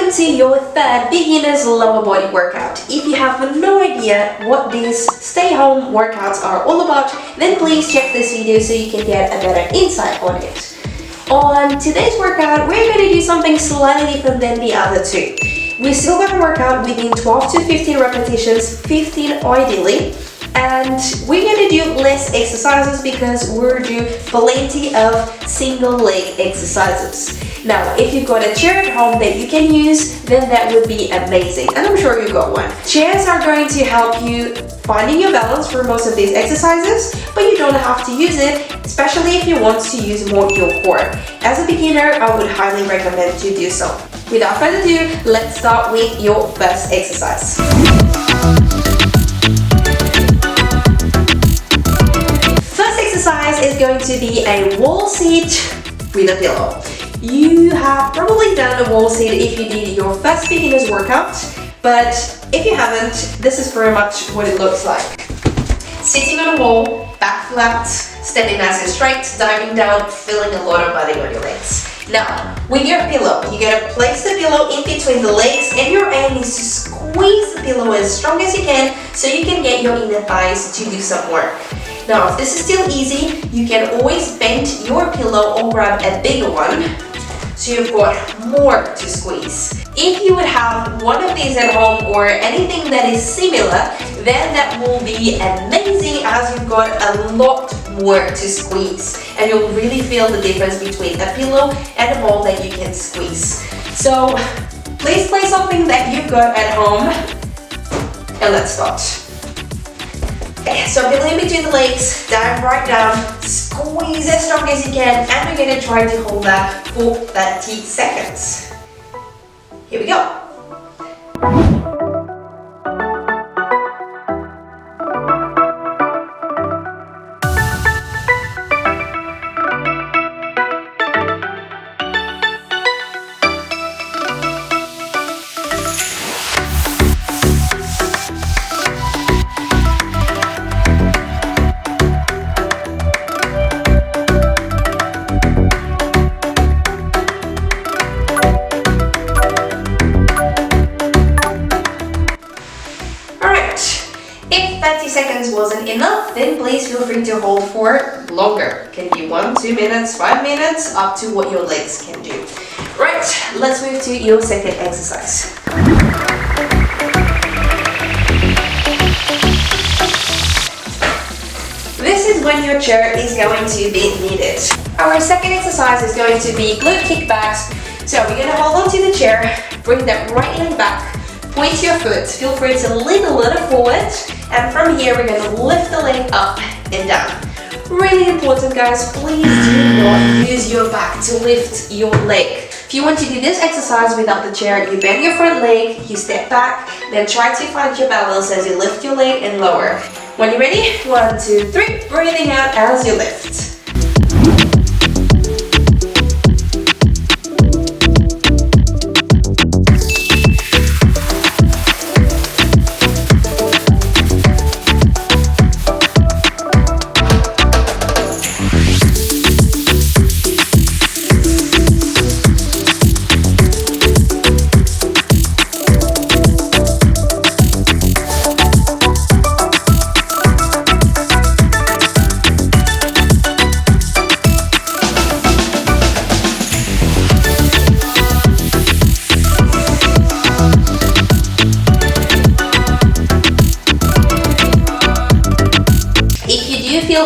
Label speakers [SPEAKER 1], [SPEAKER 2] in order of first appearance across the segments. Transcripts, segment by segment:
[SPEAKER 1] welcome to your third beginner's lower body workout. If you have no idea what these stay home workouts are all about, then please check this video so you can get a better insight on it. On today's workout, we're going to do something slightly different than the other two. We're still going to work out within 12 to 15 repetitions, 15 ideally. And we're going to do less exercises because we're doing plenty of single leg exercises. Now, if you've got a chair at home that you can use, then that would be amazing. And I'm sure you've got one. Chairs are going to help you finding your balance for most of these exercises, but you don't have to use it, especially if you want to use more your core. As a beginner, I would highly recommend you do so. Without further ado, let's start with your first exercise. Exercise is going to be a wall sit with a pillow. You have probably done a wall sit if you did your first beginner's workout, but if you haven't, this is very much what it looks like. Sitting on a wall, back flat, standing nice and straight, diving down, feeling a lot of body on your legs. Now, with your pillow, you gotta place the pillow in between the legs, and your aim is to squeeze the pillow as strong as you can so you can get your inner thighs to do some work. Now, if this is still easy, you can always bend your pillow or grab a bigger one so you've got more to squeeze. If you would have one of these at home or anything that is similar, then that will be amazing as you've got a lot more to squeeze. And you'll really feel the difference between a pillow and a ball that you can squeeze. So please play something that you've got at home and let's start. Okay, so pillow in between the legs, dive right down, squeeze as strong as you can, and we're going to try to hold that for 30 seconds. Here we go. If 30 seconds wasn't enough, then please feel free to hold for longer. Can be 1, 2 minutes, 5 minutes, up to what your legs can do. Right, let's move to your second exercise. This is when your chair is going to be needed. Our second exercise is going to be glute kickbacks. So we're going to hold on to the chair, bring that right leg back, point your foot, feel free to lean a little forward, and from here we're going to lift the leg up and down. Really important, guys, please do not use your back to lift your leg. If you want to do this exercise without the chair, you bend your front leg, you step back, then try to find your balance as you lift your leg and lower. When you're ready, 1, 2, 3, breathing out as you lift.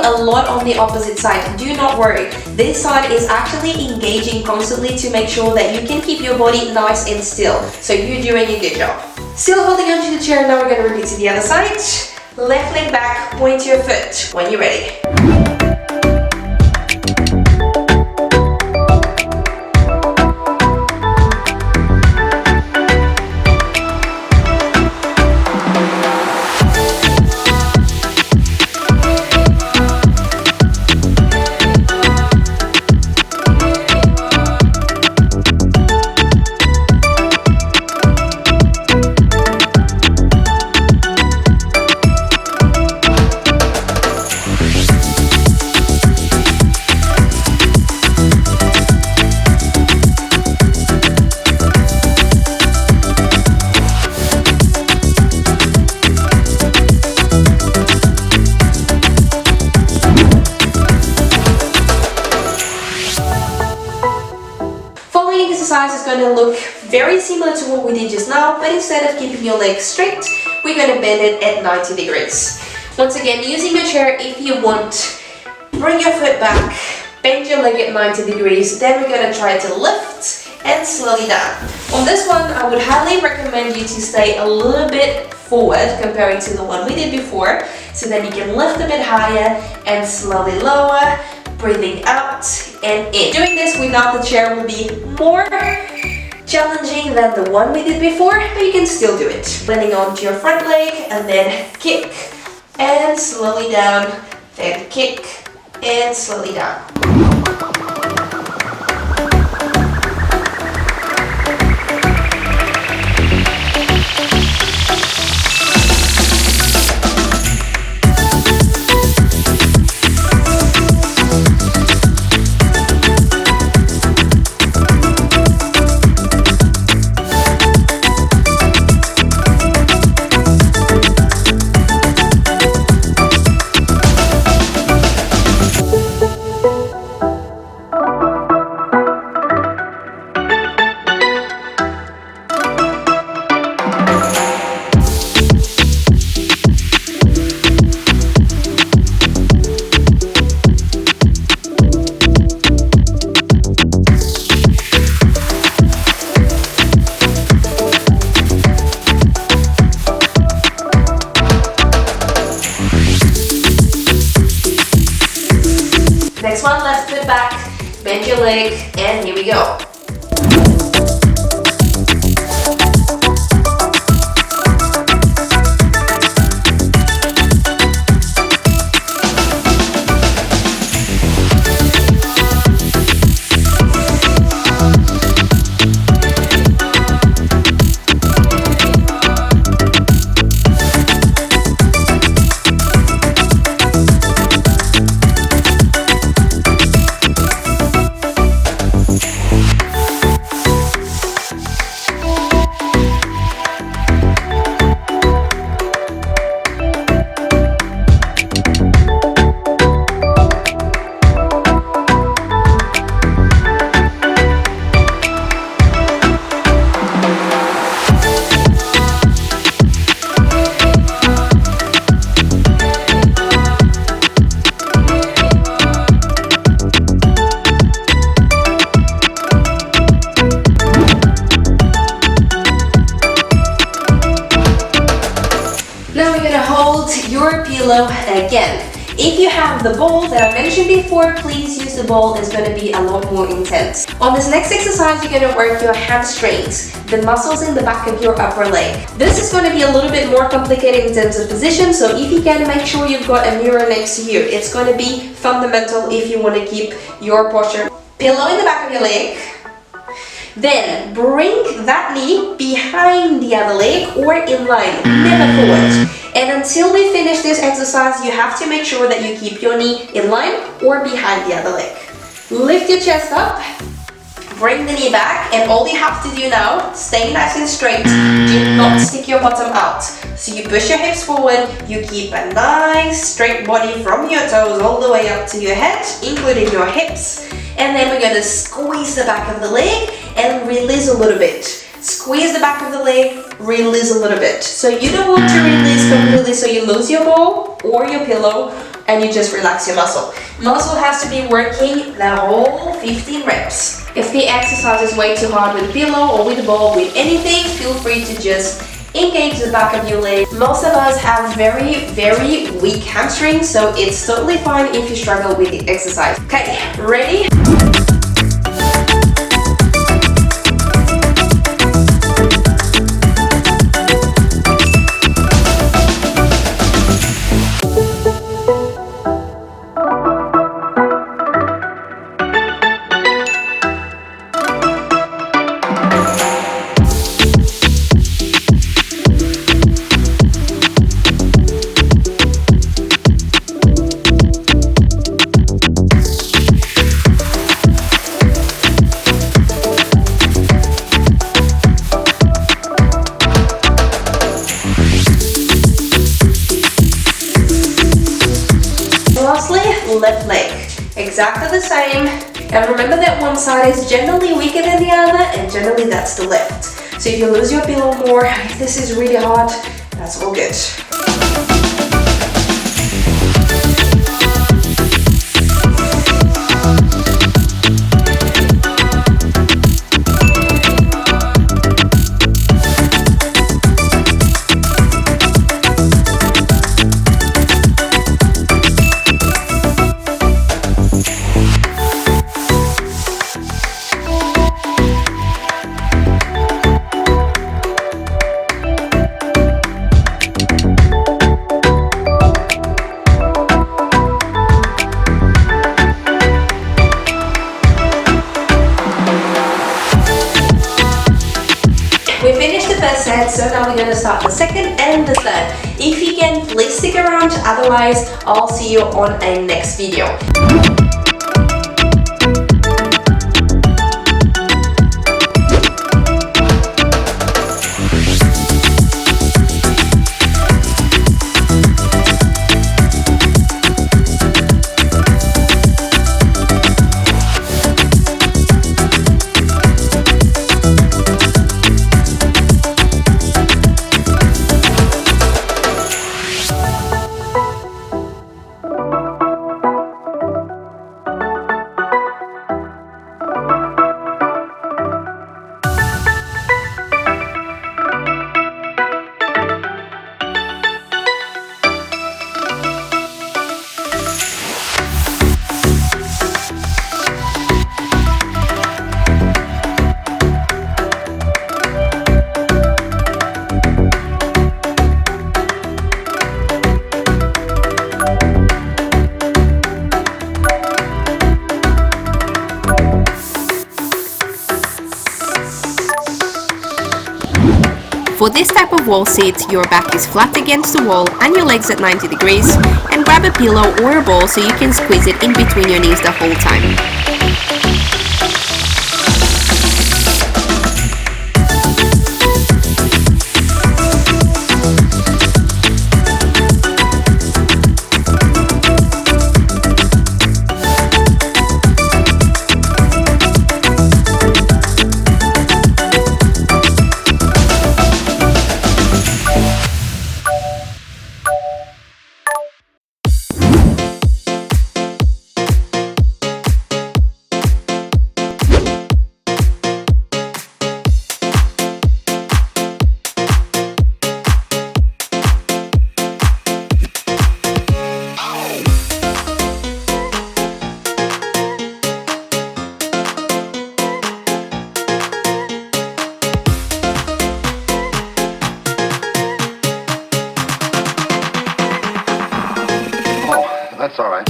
[SPEAKER 1] A lot on the opposite side, do not worry. This side is actually engaging constantly to make sure that you can keep your body nice and still. So you're doing a good job. Still holding onto the chair, now we're going to repeat to the other side. Left leg back, point your foot when you're ready. gonna look very similar to what we did just now, but instead of keeping your leg straight, we're gonna bend it at 90 degrees. Once again, using your chair if you want, bring your foot back, bend your leg at 90 degrees, then we're gonna try to lift and slowly down. On this one, I would highly recommend you to stay a little bit forward comparing to the one we did before, so then you can lift a bit higher and slowly lower, breathing out and in. Doing this without the chair will be more challenging than the one we did before, but you can still do it. Bending onto your front leg and then kick and slowly down, then kick and slowly down. Next one, left foot back, bend your leg, and here we go. Now we're gonna hold your pillow again. If you have the ball that I mentioned before, please use the ball. It's gonna be a lot more intense. On this next exercise, you're gonna work your hamstrings, the muscles in the back of your upper leg. This is gonna be a little bit more complicated in terms of position, so if you can, make sure you've got a mirror next to you. It's gonna be fundamental if you wanna keep your posture. Pillow in the back of your leg. Then bring that knee behind the other leg or in line, never forward. And until we finish this exercise, you have to make sure that you keep your knee in line or behind the other leg. Lift your chest up, bring the knee back, and all you have to do now, stay nice and straight, do not stick your bottom out. So you push your hips forward, you keep a nice straight body from your toes all the way up to your head, including your hips. And then we're going to squeeze the back of the leg and release a little bit. Squeeze the back of the leg, release a little bit. So you don't want to release completely so you lose your ball or your pillow and you just relax your muscle. Muscle has to be working the whole 15 reps. If the exercise is way too hard with the pillow or with the ball, with anything, feel free to just engage the back of your leg. Most of us have very, very weak hamstrings, so it's totally fine if you struggle with the exercise. Okay, ready? Left leg, exactly the same. And remember that one side is generally weaker than the other, and generally that's the left. So if you lose your pillow more, if this is really hard, that's all good. We finished the first set, so now we're going to start the second and the third. If you can, please stick around, otherwise I'll see you on a next video.
[SPEAKER 2] For this type of wall seat, your back is flat against the wall and your legs at 90 degrees, and grab a pillow or a ball so you can squeeze it in between your knees the whole time.
[SPEAKER 3] That's all right.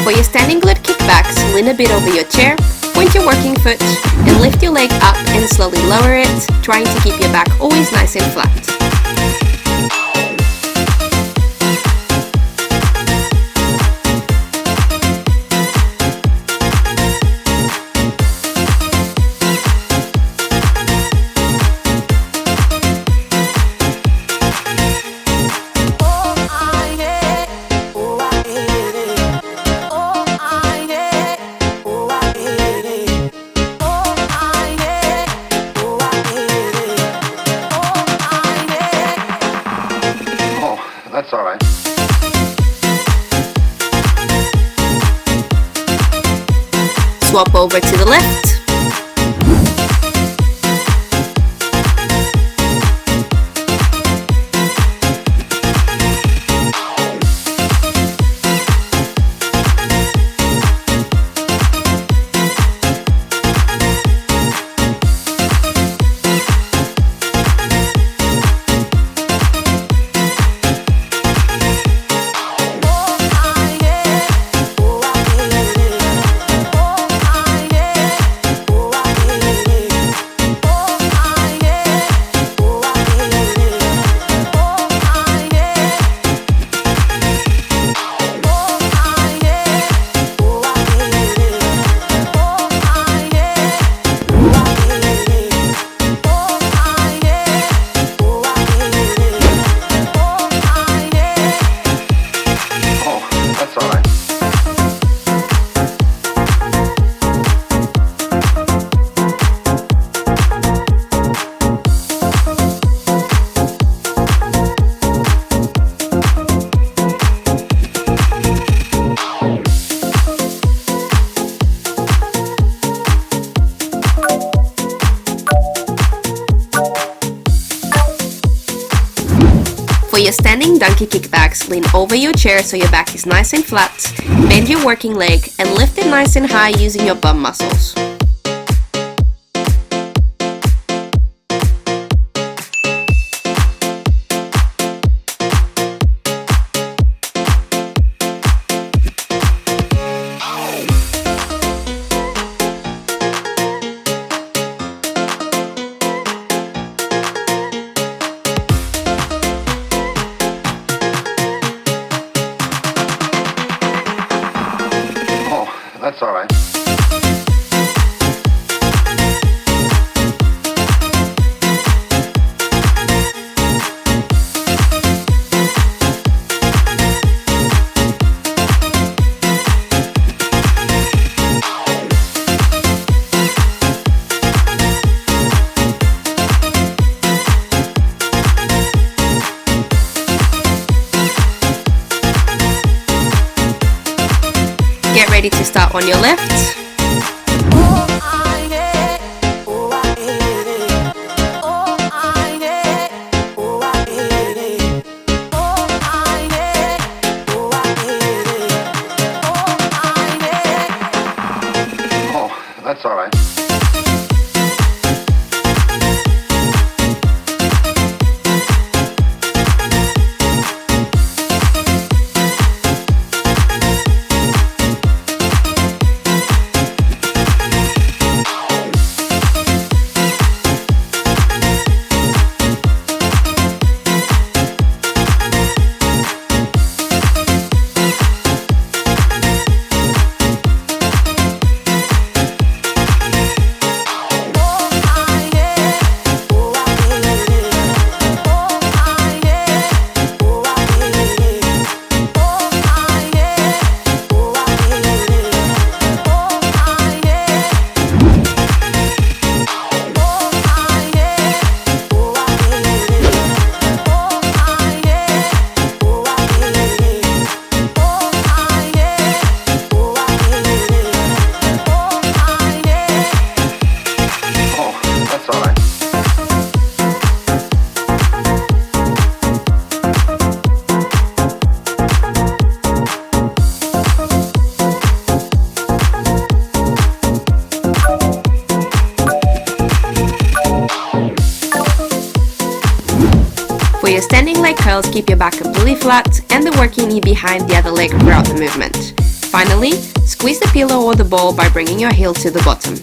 [SPEAKER 2] For your standing glute kickbacks, lean a bit over your chair, point your working foot, and lift your leg up and slowly lower it, trying to keep your back always nice and flat.
[SPEAKER 3] That's all right.
[SPEAKER 2] Swap over to the left. your standing donkey kickbacks, lean over your chair so your back is nice and flat, bend your working leg and lift it nice and high using your bum muscles.
[SPEAKER 3] That's all right.
[SPEAKER 2] Get ready to start on your left.
[SPEAKER 3] Oh, that's all right.
[SPEAKER 2] For your standing leg curls, keep your back completely flat and the working knee behind the other leg throughout the movement. Finally, squeeze the pillow or the ball by bringing your heel to the bottom.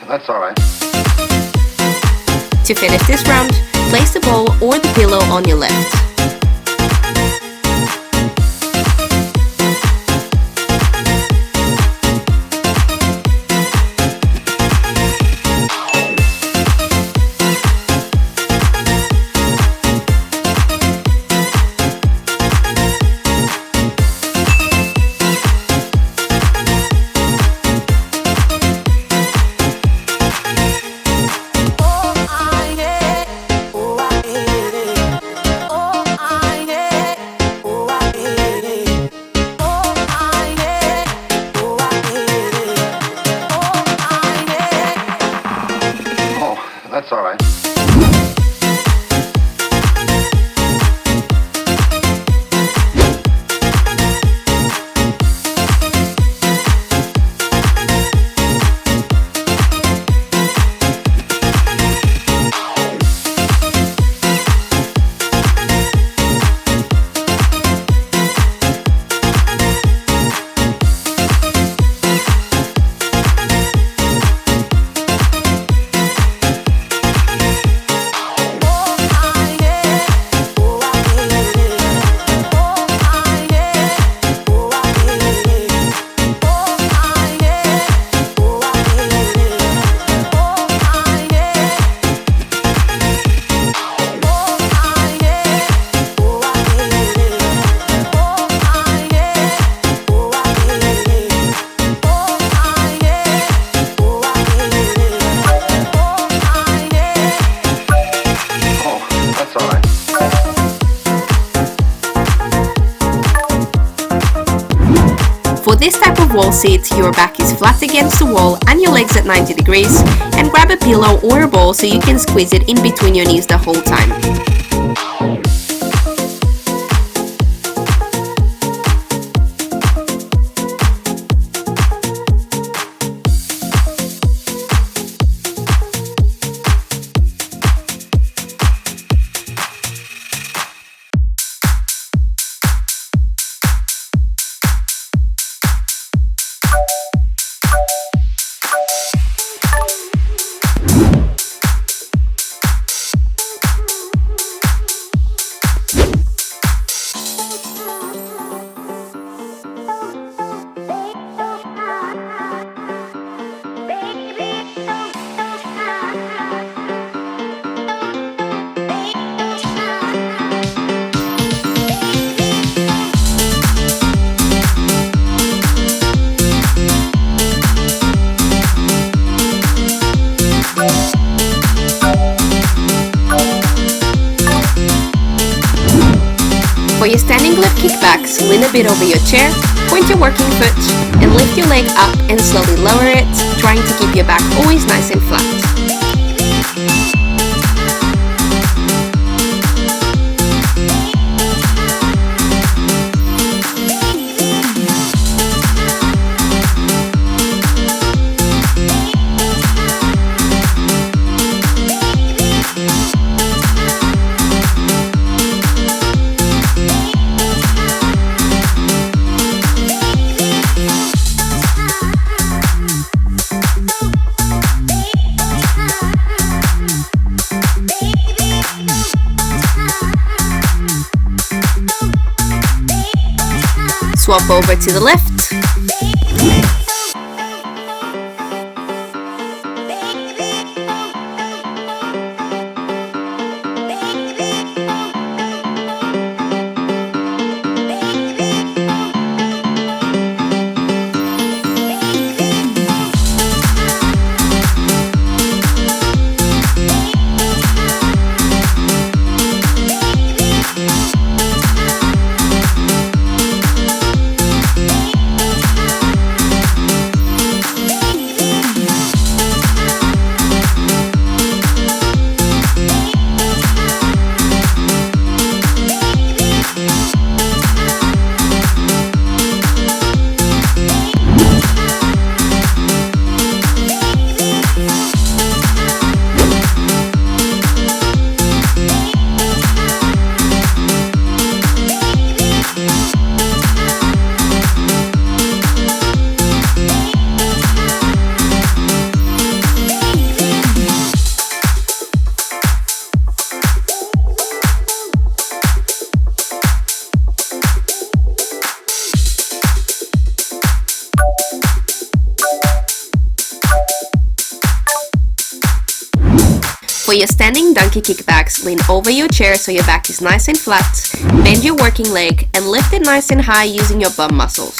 [SPEAKER 3] That's all right.
[SPEAKER 2] To finish this round, place the ball or the pillow on your left. For this type of wall sit, your back is flat against the wall and your legs at 90 degrees, and grab a pillow or a ball so you can squeeze it in between your knees the whole time. For your standing glute kickbacks, lean a bit over your chair, point your working foot, and lift your leg up and slowly lower it, trying to keep your back always nice and flat. Swap over to the left. For your standing donkey kickbacks, lean over your chair so your back is nice and flat, bend your working leg, and lift it nice and high using your bum muscles.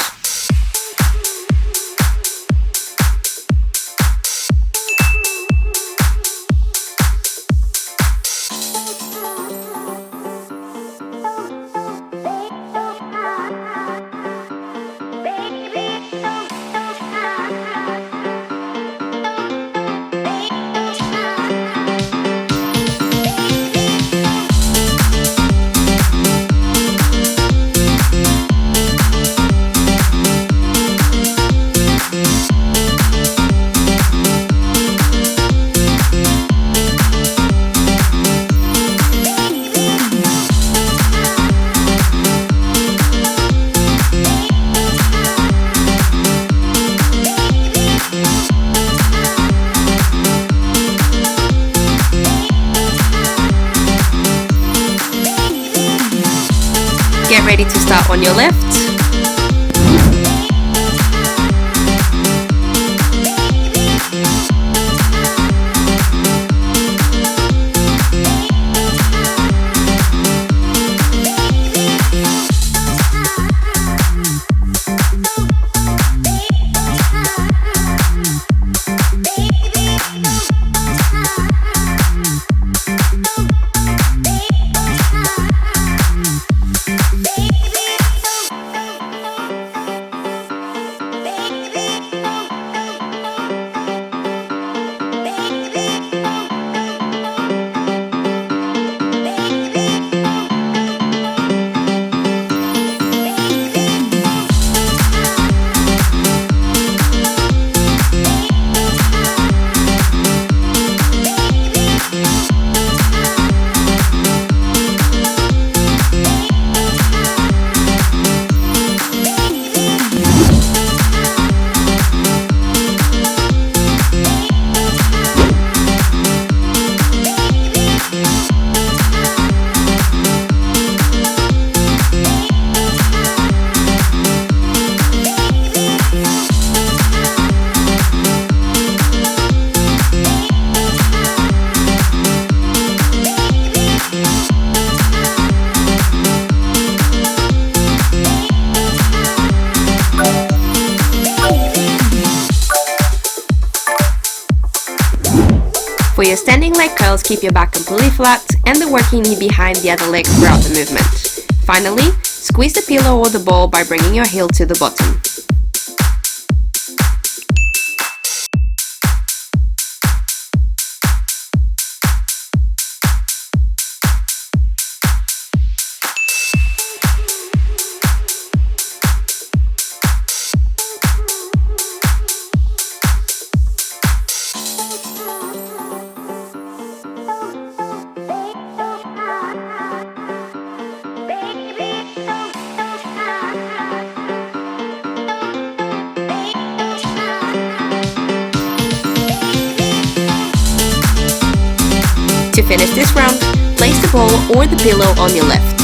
[SPEAKER 2] Get ready to start on your left. your standing leg curls, keep your back completely flat and the working knee behind the other leg throughout the movement. Finally, squeeze the pillow or the ball by bringing your heel to the bottom. To finish this round, place the ball or the pillow on your left.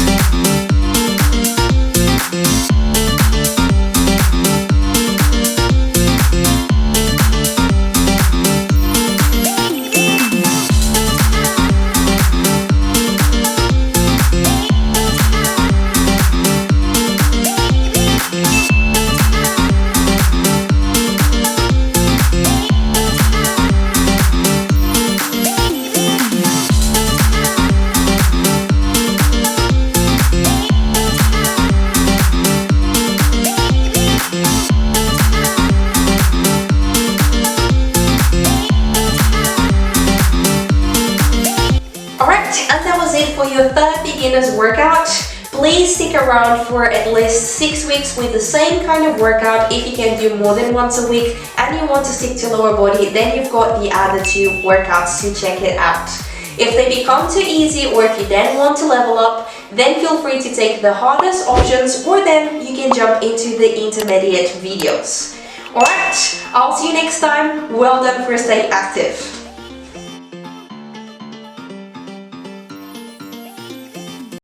[SPEAKER 1] And that was it for your third beginner's workout. Please stick around for at least 6 weeks with the same kind of workout. If you can do more than once a week and you want to stick to lower body, then you've got the other 2 workouts to check it out. If they become too easy or if you then want to level up, then feel free to take the hardest options, or then you can jump into the intermediate videos. Alright, I'll see you next time. Well done for staying active.